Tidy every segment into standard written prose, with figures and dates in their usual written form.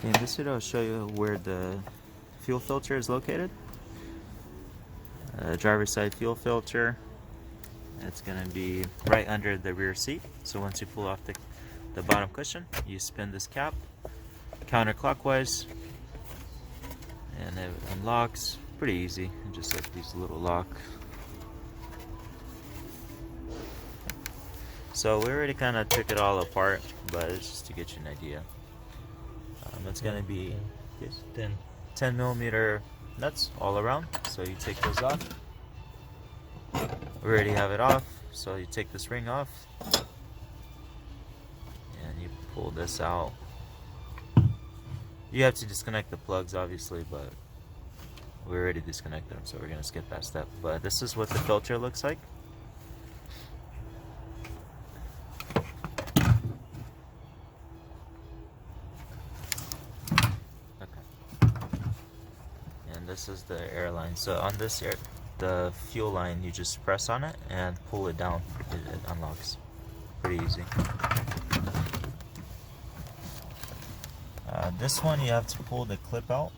In this video I'll show you where the fuel filter is located. Driver's side fuel filter. It's going to be right under the rear seat. So once you pull off the bottom cushion, you spin this cap counterclockwise and it unlocks. Pretty easy, just like these little lock. So we already kind of took it all apart, but it's just to get you an idea. It's going to be 10 millimeter nuts all around. So you take those off. We already have it off, so you take this ring off and you pull this out. You have to disconnect the plugs obviously, but we already disconnected them, so we're going to skip that step. But this is what the filter looks like. This is the air line. So on this the fuel line, you just press on it and pull it down. It unlocks. Pretty easy. This one you have to pull the clip out.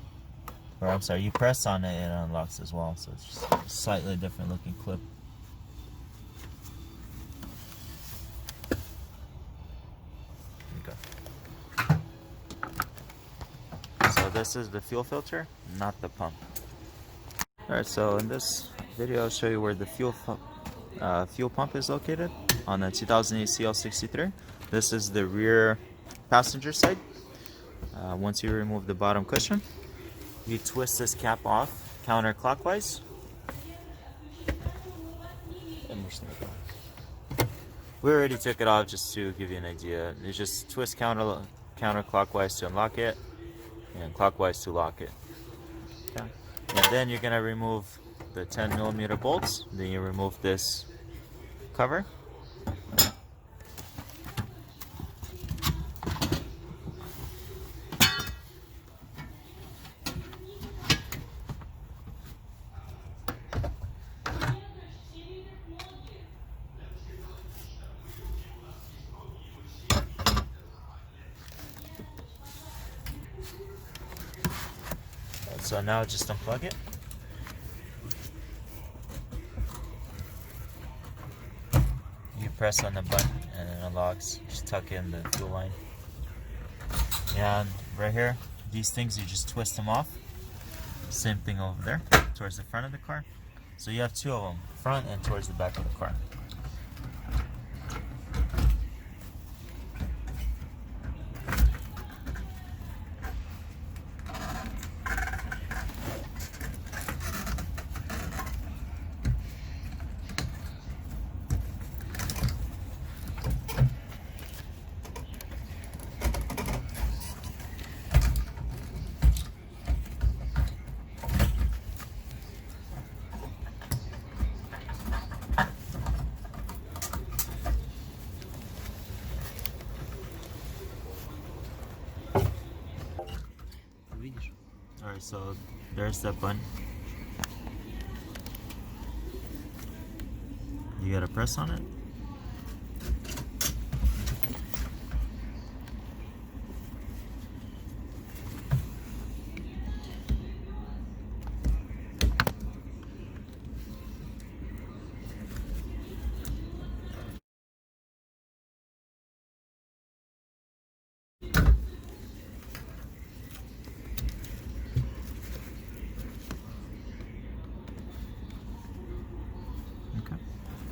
Or I'm sorry, you press on it and it unlocks as well. So it's just a slightly different looking clip. Okay. So this is the fuel filter, not the pump. Alright, so in this video I'll show you where the fuel pump is located on the 2008 Cl63. This is the rear passenger side. Once you remove the bottom cushion, you twist this cap off counterclockwise. We already took it off just to give you an idea. You just twist counterclockwise to unlock it and clockwise to lock it. Okay. And then you're going to remove the 10 millimeter bolts. Then you remove this cover. So now just unplug it. You press on the button and it unlocks. Just tuck in the fuel line. And right here, these things you just twist them off. Same thing over there, towards the front of the car. So you have two of them, front and towards the back of the car. Alright, so there's that button. You gotta press on it.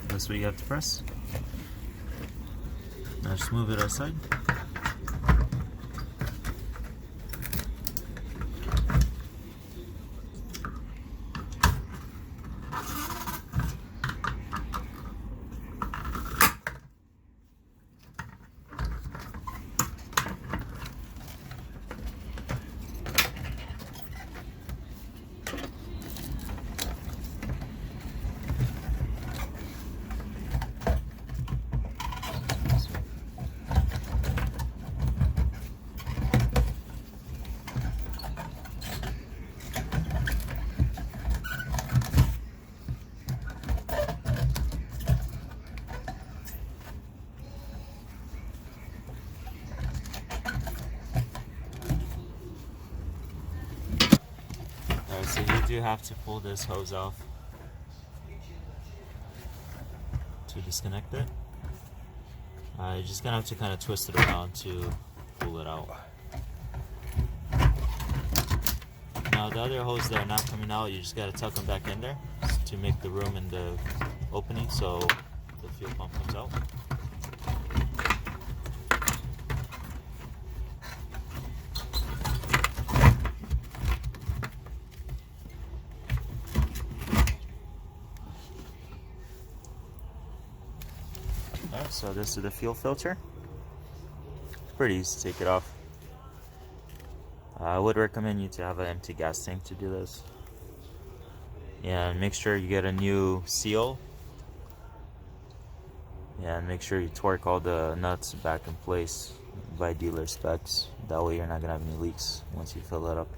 That's what you have to press. Now just move it aside. So you do have to pull this hose off to disconnect it. You're just gonna have to kind of twist it around to pull it out. Now the other hoses that are not coming out, you just gotta tuck them back in there to make the room in the opening so the fuel pump comes out. Alright, so this is the fuel filter. It's pretty easy to take it off. I would recommend you to have an empty gas tank to do this. And make sure you get a new seal. And make sure you torque all the nuts back in place by dealer specs. That way you're not going to have any leaks once you fill it up.